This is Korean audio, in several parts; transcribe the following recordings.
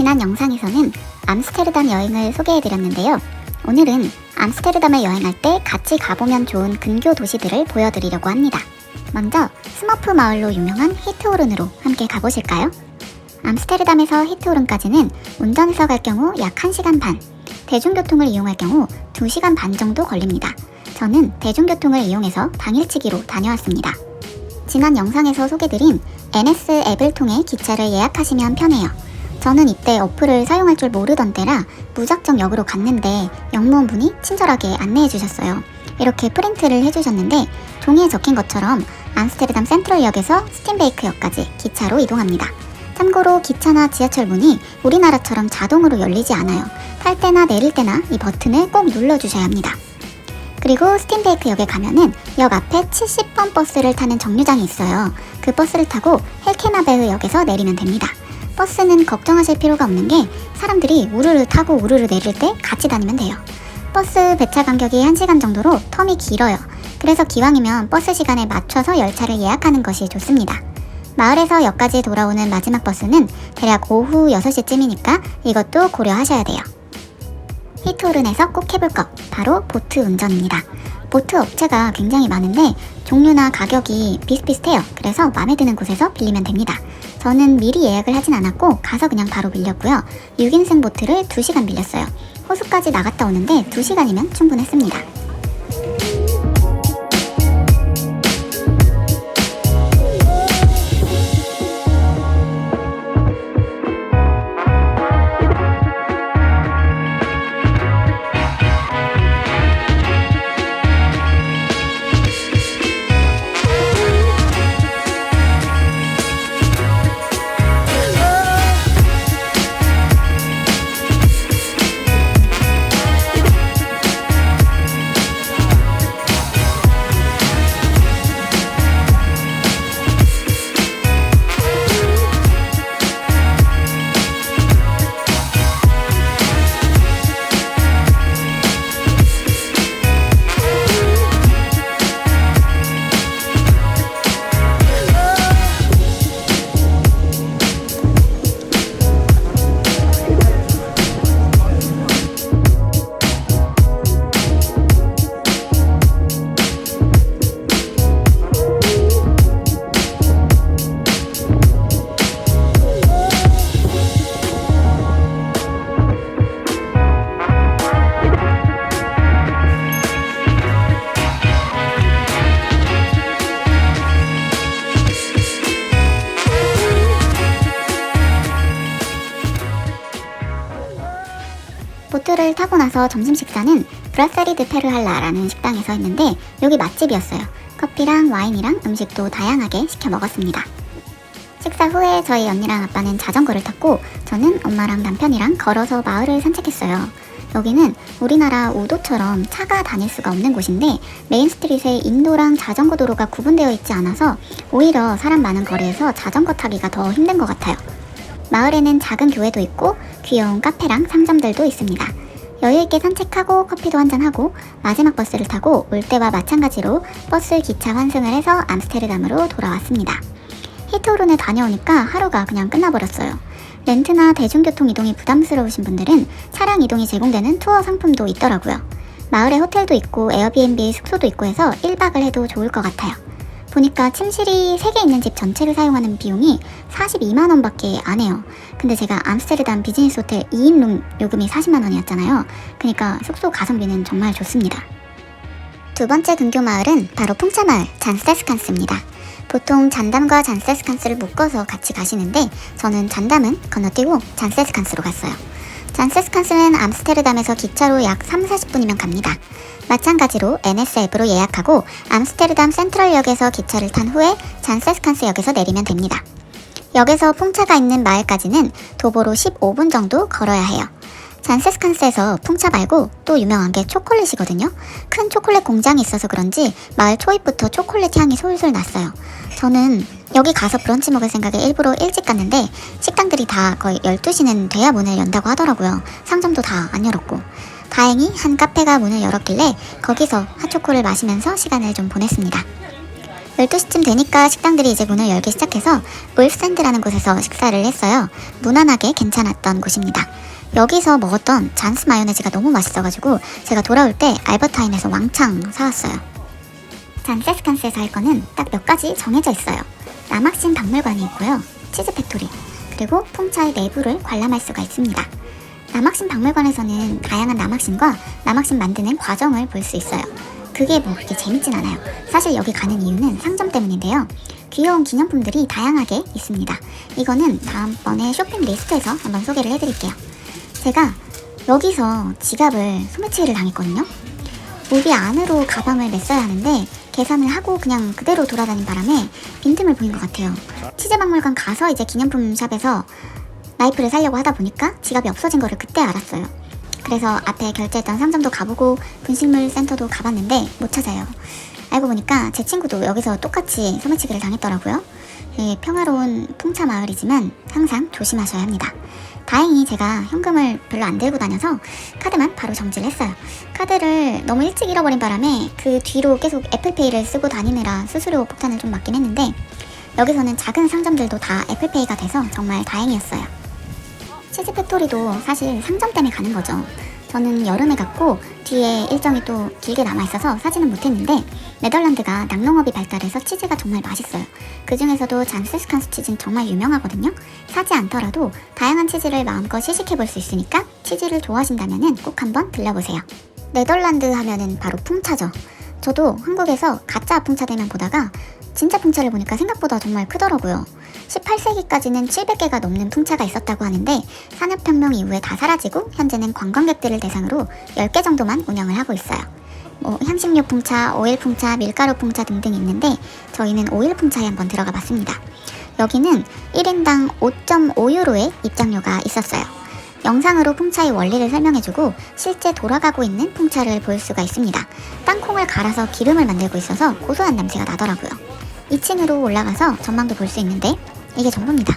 지난 영상에서는 암스테르담 여행을 소개해드렸는데요. 오늘은 암스테르담을 여행할 때 같이 가보면 좋은 근교 도시들을 보여드리려고 합니다. 먼저 스머프 마을로 유명한 히트호른으로 함께 가보실까요? 암스테르담에서 히트호른까지는 운전해서 갈 경우 약 1시간 반, 대중교통을 이용할 경우 2시간 반 정도 걸립니다. 저는 대중교통을 이용해서 당일치기로 다녀왔습니다. 지난 영상에서 소개드린 NS 앱을 통해 기차를 예약하시면 편해요. 저는 이때 어플을 사용할 줄 모르던 때라 무작정 역으로 갔는데 역무원분이 친절하게 안내해주셨어요. 이렇게 프린트를 해주셨는데 종이에 적힌 것처럼 암스테르담 센트럴역에서 스팀베이크역까지 기차로 이동합니다. 참고로 기차나 지하철 문이 우리나라처럼 자동으로 열리지 않아요. 탈 때나 내릴 때나 이 버튼을 꼭 눌러주셔야 합니다. 그리고 스팀베이크역에 가면은 역 앞에 70번 버스를 타는 정류장이 있어요. 그 버스를 타고 헬케마베흐역에서 내리면 됩니다. 버스는 걱정하실 필요가 없는 게 사람들이 우르르 타고 우르르 내릴 때 같이 다니면 돼요. 버스 배차 간격이 1시간 정도로 텀이 길어요. 그래서 기왕이면 버스 시간에 맞춰서 열차를 예약하는 것이 좋습니다. 마을에서 역까지 돌아오는 마지막 버스는 대략 오후 6시쯤이니까 이것도 고려하셔야 돼요. 히트호른에서 꼭 해볼 것, 바로 보트 운전입니다. 보트 업체가 굉장히 많은데 종류나 가격이 비슷비슷해요. 그래서 마음에 드는 곳에서 빌리면 됩니다. 저는 미리 예약을 하진 않았고 가서 그냥 바로 빌렸고요. 6인승 보트를 2시간 빌렸어요. 호수까지 나갔다 오는데 2시간이면 충분했습니다. 보트를 타고 나서 점심 식사는 브라세리드 페르할라라는 식당에서 했는데 여기 맛집이었어요. 커피랑 와인이랑 음식도 다양하게 시켜 먹었습니다. 식사 후에 저희 언니랑 아빠는 자전거를 탔고 저는 엄마랑 남편이랑 걸어서 마을을 산책했어요. 여기는 우리나라 우도처럼 차가 다닐 수가 없는 곳인데 메인 스트릿에 인도랑 자전거 도로가 구분되어 있지 않아서 오히려 사람 많은 거리에서 자전거 타기가 더 힘든 것 같아요. 마을에는 작은 교회도 있고 귀여운 카페랑 상점들도 있습니다. 여유있게 산책하고 커피도 한잔하고 마지막 버스를 타고 올 때와 마찬가지로 버스 기차 환승을 해서 암스테르담으로 돌아왔습니다. 히트호른에 다녀오니까 하루가 그냥 끝나버렸어요. 렌트나 대중교통 이동이 부담스러우신 분들은 차량 이동이 제공되는 투어 상품도 있더라고요. 마을에 호텔도 있고 에어비앤비 숙소도 있고 해서 1박을 해도 좋을 것 같아요. 보니까 침실이 3개 있는 집 전체를 사용하는 비용이 42만원 밖에 안 해요. 근데 제가 암스테르담 비즈니스 호텔 2인룸 요금이 40만원이었잖아요. 그러니까 숙소 가성비는 정말 좋습니다. 두 번째 근교 마을은 바로 풍차마을 잔세스칸스입니다. 보통 잔담과 잔세스칸스를 묶어서 같이 가시는데 저는 잔담은 건너뛰고 잔세스칸스로 갔어요. 잔세스칸스는 암스테르담에서 기차로 약 3-40분이면 갑니다. 마찬가지로 NS 앱으로 예약하고 암스테르담 센트럴역에서 기차를 탄 후에 잔세스칸스역에서 내리면 됩니다. 역에서 풍차가 있는 마을까지는 도보로 15분 정도 걸어야 해요. 잔세스칸스에서 풍차 말고 또 유명한 게 초콜릿이거든요. 큰 초콜릿 공장이 있어서 그런지 마을 초입부터 초콜릿 향이 솔솔 났어요. 저는 여기 가서 브런치 먹을 생각에 일부러 일찍 갔는데 식당들이 다 거의 12시는 돼야 문을 연다고 하더라고요. 상점도 다 안 열었고. 다행히 한 카페가 문을 열었길래 거기서 핫초코를 마시면서 시간을 좀 보냈습니다. 12시쯤 되니까 식당들이 이제 문을 열기 시작해서 울프샌드라는 곳에서 식사를 했어요. 무난하게 괜찮았던 곳입니다. 여기서 먹었던 잔스 마요네즈가 너무 맛있어가지고 제가 돌아올 때 알버타인에서 왕창 사왔어요. 잔세스칸스에서 할 거는 딱 몇 가지 정해져 있어요. 남학신 박물관이 있고요. 치즈 팩토리, 그리고 풍차의 내부를 관람할 수가 있습니다. 남학신 박물관에서는 다양한 남학신과 남학신 만드는 과정을 볼 수 있어요. 그게 뭐 그렇게 재밌진 않아요. 사실 여기 가는 이유는 상점 때문인데요. 귀여운 기념품들이 다양하게 있습니다. 이거는 다음번에 쇼핑 리스트에서 한번 소개를 해드릴게요. 제가 여기서 지갑을 소매치기를 당했거든요. 무비 안으로 가방을 맸어야 하는데 계산을 하고 그냥 그대로 돌아다닌 바람에 빈틈을 보인 것 같아요. 치즈박물관 가서 이제 기념품 샵에서 나이프를 사려고 하다 보니까 지갑이 없어진 거를 그때 알았어요. 그래서 앞에 결제했던 상점도 가보고 분실물 센터도 가봤는데 못 찾아요. 알고 보니까 제 친구도 여기서 똑같이 소매치기를 당했더라고요. 평화로운 풍차 마을이지만 항상 조심하셔야 합니다. 다행히 제가 현금을 별로 안 들고 다녀서 카드만 바로 정지를 했어요. 카드를 너무 일찍 잃어버린 바람에 그 뒤로 계속 애플페이를 쓰고 다니느라 수수료 폭탄을 좀 맞긴 했는데 여기서는 작은 상점들도 다 애플페이가 돼서 정말 다행이었어요. 치즈 팩토리도 사실 상점 때문에 가는 거죠. 저는 여름에 갔고 뒤에 일정이 또 길게 남아있어서 사지는 못했는데 네덜란드가 낙농업이 발달해서 치즈가 정말 맛있어요. 그 중에서도 잔세스칸스 치즈는 정말 유명하거든요. 사지 않더라도 다양한 치즈를 마음껏 시식해볼 수 있으니까 치즈를 좋아하신다면 꼭 한번 들려보세요. 네덜란드 하면은 바로 풍차죠. 저도 한국에서 가짜 풍차 대면 보다가 진짜 풍차를 보니까 생각보다 정말 크더라고요. 18세기까지는 700개가 넘는 풍차가 있었다고 하는데 산업혁명 이후에 다 사라지고 현재는 관광객들을 대상으로 10개 정도만 운영을 하고 있어요. 향신료 풍차, 오일 풍차, 밀가루 풍차 등등 있는데 저희는 오일 풍차에 한번 들어가 봤습니다. 여기는 1인당 5.5유로의 입장료가 있었어요. 영상으로 풍차의 원리를 설명해주고 실제 돌아가고 있는 풍차를 볼 수가 있습니다. 땅콩을 갈아서 기름을 만들고 있어서 고소한 냄새가 나더라고요. 2층으로 올라가서 전망도 볼 수 있는데 이게 전부입니다.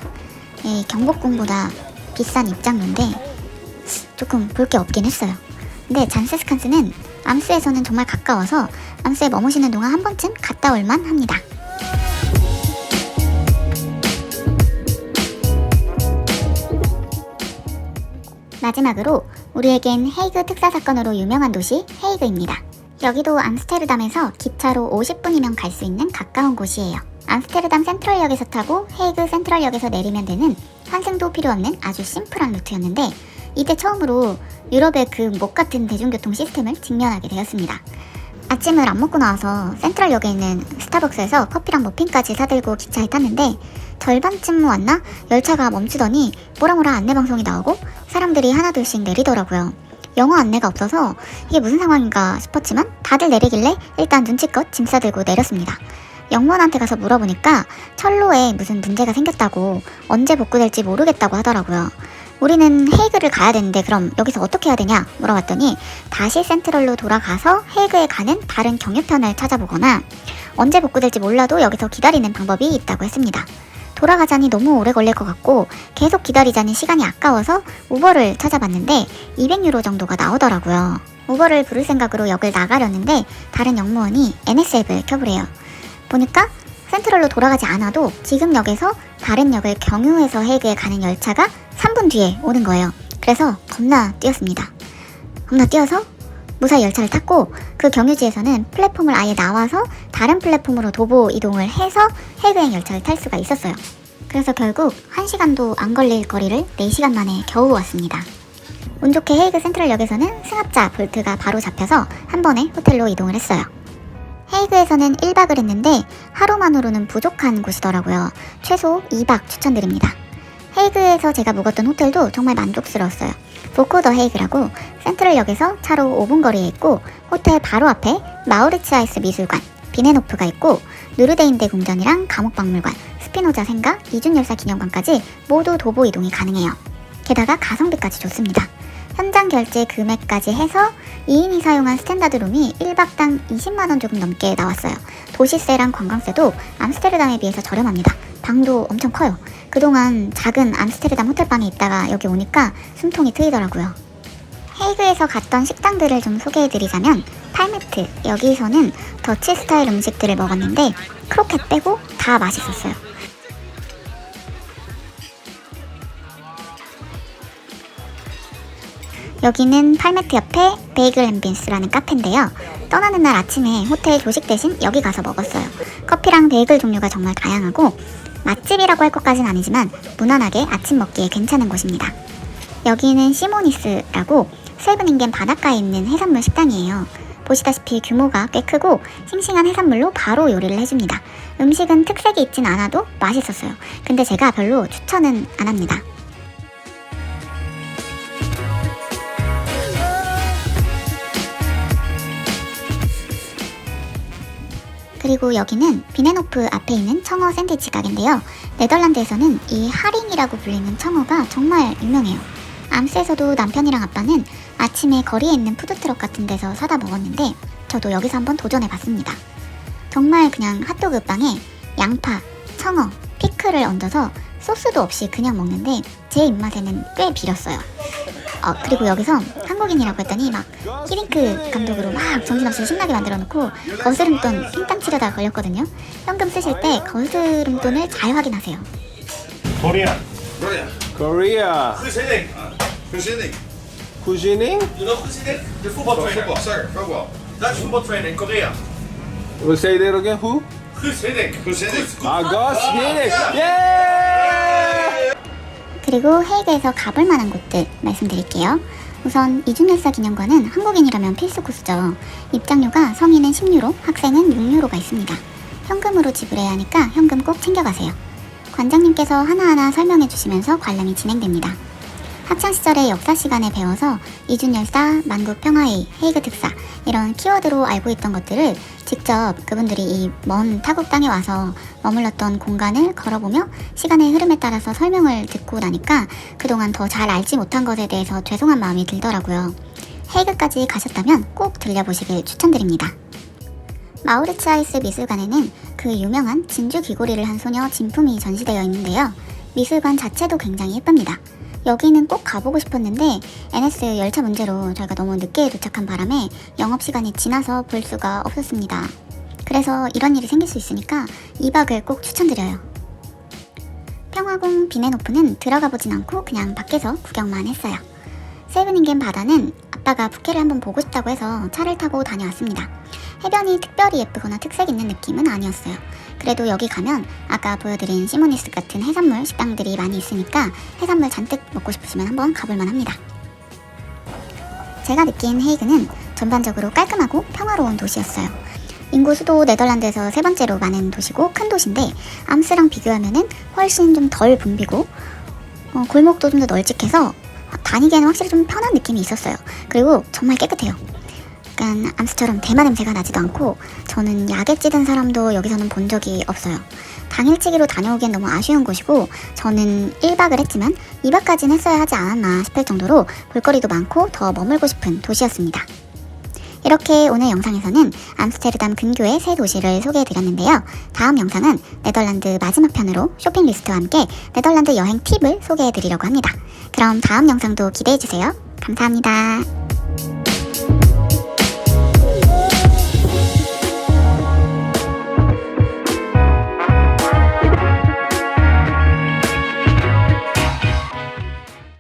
경복궁보다 비싼 입장료인데 조금 볼 게 없긴 했어요. 근데 잔세스칸스는 암스에서는 정말 가까워서 암스에 머무시는 동안 한 번쯤 갔다 올만 합니다. 마지막으로 우리에겐 헤이그 특사사건으로 유명한 도시 헤이그입니다. 여기도 암스테르담에서 기차로 50분이면 갈 수 있는 가까운 곳이에요. 암스테르담 센트럴역에서 타고 헤이그 센트럴역에서 내리면 되는 환승도 필요 없는 아주 심플한 루트였는데 이때 처음으로 유럽의 그 목 같은 대중교통 시스템을 직면하게 되었습니다. 아침을 안 먹고 나와서 센트럴역에 있는 스타벅스에서 커피랑 머핀까지 사들고 기차에 탔는데 절반쯤 왔나? 열차가 멈추더니 뭐라뭐라 안내방송이 나오고 사람들이 하나둘씩 내리더라고요. 영어 안내가 없어서 이게 무슨 상황인가 싶었지만 다들 내리길래 일단 눈치껏 짐 싸들고 내렸습니다. 영문한테 가서 물어보니까 철로에 무슨 문제가 생겼다고 언제 복구될지 모르겠다고 하더라고요. 우리는 헤이그를 가야 되는데 그럼 여기서 어떻게 해야 되냐 물어봤더니 다시 센트럴로 돌아가서 헤이그에 가는 다른 경유편을 찾아보거나 언제 복구될지 몰라도 여기서 기다리는 방법이 있다고 했습니다. 돌아가자니 너무 오래 걸릴 것 같고 계속 기다리자니 시간이 아까워서 우버를 찾아봤는데 200유로 정도가 나오더라고요. 우버를 부를 생각으로 역을 나가려는데 다른 역무원이 NS앱을 켜보래요. 보니까 센트럴로 돌아가지 않아도 지금 역에서 다른 역을 경유해서 헤이그에 가는 열차가 3분 뒤에 오는 거예요. 그래서 겁나 뛰었습니다. 겁나 뛰어서 무사히 열차를 탔고 그 경유지에서는 플랫폼을 아예 나와서 다른 플랫폼으로 도보 이동을 해서 헤이그행 열차를 탈 수가 있었어요. 그래서 결국 1시간도 안 걸릴 거리를 4시간 만에 겨우 왔습니다. 운 좋게 헤이그 센트럴역에서는 승합자 볼트가 바로 잡혀서 한 번에 호텔로 이동을 했어요. 헤이그에서는 1박을 했는데 하루만으로는 부족한 곳이더라고요. 최소 2박 추천드립니다. 헤이그에서 제가 묵었던 호텔도 정말 만족스러웠어요. 보코 더 헤이그라고 센트럴역에서 차로 5분 거리에 있고 호텔 바로 앞에 마우리츠하이스 미술관, 비넨호프가 있고 누르데임대 궁전이랑 감옥박물관, 스피노자 생가, 이준열사 기념관까지 모두 도보 이동이 가능해요. 게다가 가성비까지 좋습니다. 현장 결제 금액까지 해서 2인이 사용한 스탠다드룸이 1박당 20만원 조금 넘게 나왔어요. 도시세랑 관광세도 암스테르담에 비해서 저렴합니다. 방도 엄청 커요. 그동안 작은 암스테르담 호텔방에 있다가 여기 오니까 숨통이 트이더라고요. 헤이그에서 갔던 식당들을 좀 소개해드리자면 팔메트, 여기서는 더치 스타일 음식들을 먹었는데 크로켓 빼고 다 맛있었어요. 여기는 팔매트 옆에 베이글 앤 빈스라는 카페인데요. 떠나는 날 아침에 호텔 조식 대신 여기 가서 먹었어요. 커피랑 베이글 종류가 정말 다양하고 맛집이라고 할 것까진 아니지만 무난하게 아침 먹기에 괜찮은 곳입니다. 여기는 시모니스라고 세븐인겐 바닷가에 있는 해산물 식당이에요. 보시다시피 규모가 꽤 크고 싱싱한 해산물로 바로 요리를 해줍니다. 음식은 특색이 있진 않아도 맛있었어요. 근데 제가 별로 추천은 안 합니다. 그리고 여기는 비넨호프 앞에 있는 청어 샌드위치 가게인데요. 네덜란드에서는 이 하링이라고 불리는 청어가 정말 유명해요. 암스에서도 남편이랑 아빠는 아침에 거리에 있는 푸드트럭 같은 데서 사다 먹었는데 저도 여기서 한번 도전해봤습니다. 정말 그냥 핫도그 빵에 양파, 청어, 피클을 얹어서 소스도 없이 그냥 먹는데 제 입맛에는 꽤 비렸어요. 그리고 여기서 한국인이라고 했더니 막 히딩크 감독으로 막 정신없이 신나게 만들어놓고 거스름돈 핑땅 치려다가 걸렸거든요. 현금 쓰실 때 거스름돈을 잘 확인하세요. Korea. Korea. Gezellig. Gezellig. Cuisining? You know gezellig? De voetbaltrainer. Soccer, voetbal. Dutch voetbaltrainer in Korea. We'll say that again. Who? Gezellig. Gezellig. Gus Hiddink. Yeah! 그리고 헤이그에서 가볼 만한 곳들 말씀드릴게요. 우선 이중열사 기념관은 한국인이라면 필수 코스죠. 입장료가 성인은 10유로, 학생은 6유로가 있습니다. 현금으로 지불해야 하니까 현금 꼭 챙겨가세요. 관장님께서 하나하나 설명해 주시면서 관람이 진행됩니다. 학창시절에 역사 시간에 배워서 이중열사, 만국평화회의, 헤이그 특사 이런 키워드로 알고 있던 것들을 직접 그분들이 이 먼 타국 땅에 와서 머물렀던 공간을 걸어보며 시간의 흐름에 따라서 설명을 듣고 나니까 그동안 더 잘 알지 못한 것에 대해서 죄송한 마음이 들더라고요. 헤이그까지 가셨다면 꼭 들려보시길 추천드립니다. 마우리츠하이스 미술관에는 그 유명한 진주 귀고리를 한 소녀 진품이 전시되어 있는데요. 미술관 자체도 굉장히 예쁩니다. 여기는 꼭 가보고 싶었는데 NS 열차 문제로 저희가 너무 늦게 도착한 바람에 영업시간이 지나서 볼 수가 없었습니다. 그래서 이런 일이 생길 수 있으니까 2박을 꼭 추천드려요. 평화궁 비넨호프는 들어가 보진 않고 그냥 밖에서 구경만 했어요. 세븐인겐 바다는 아빠가 부캐를 한번 보고 싶다고 해서 차를 타고 다녀왔습니다. 해변이 특별히 예쁘거나 특색 있는 느낌은 아니었어요. 그래도 여기 가면 아까 보여드린 시모니스 같은 해산물 식당들이 많이 있으니까 해산물 잔뜩 먹고 싶으시면 한번 가볼만 합니다. 제가 느낀 헤이그는 전반적으로 깔끔하고 평화로운 도시였어요. 인구 수도 네덜란드에서 세 번째로 많은 도시고 큰 도시인데 암스랑 비교하면은 훨씬 좀 덜 붐비고 골목도 좀 더 널찍해서 다니기에는 확실히 좀 편한 느낌이 있었어요. 그리고 정말 깨끗해요. 약간 암스처럼 대마 냄새가 나지도 않고 저는 약에 찌든 사람도 여기서는 본 적이 없어요. 당일치기로 다녀오기엔 너무 아쉬운 곳이고 저는 1박을 했지만 2박까지는 했어야 하지 않았나 싶을 정도로 볼거리도 많고 더 머물고 싶은 도시였습니다. 이렇게 오늘 영상에서는 암스테르담 근교의 세 도시를 소개해드렸는데요. 다음 영상은 네덜란드 마지막 편으로 쇼핑 리스트와 함께 네덜란드 여행 팁을 소개해드리려고 합니다. 그럼 다음 영상도 기대해주세요. 감사합니다.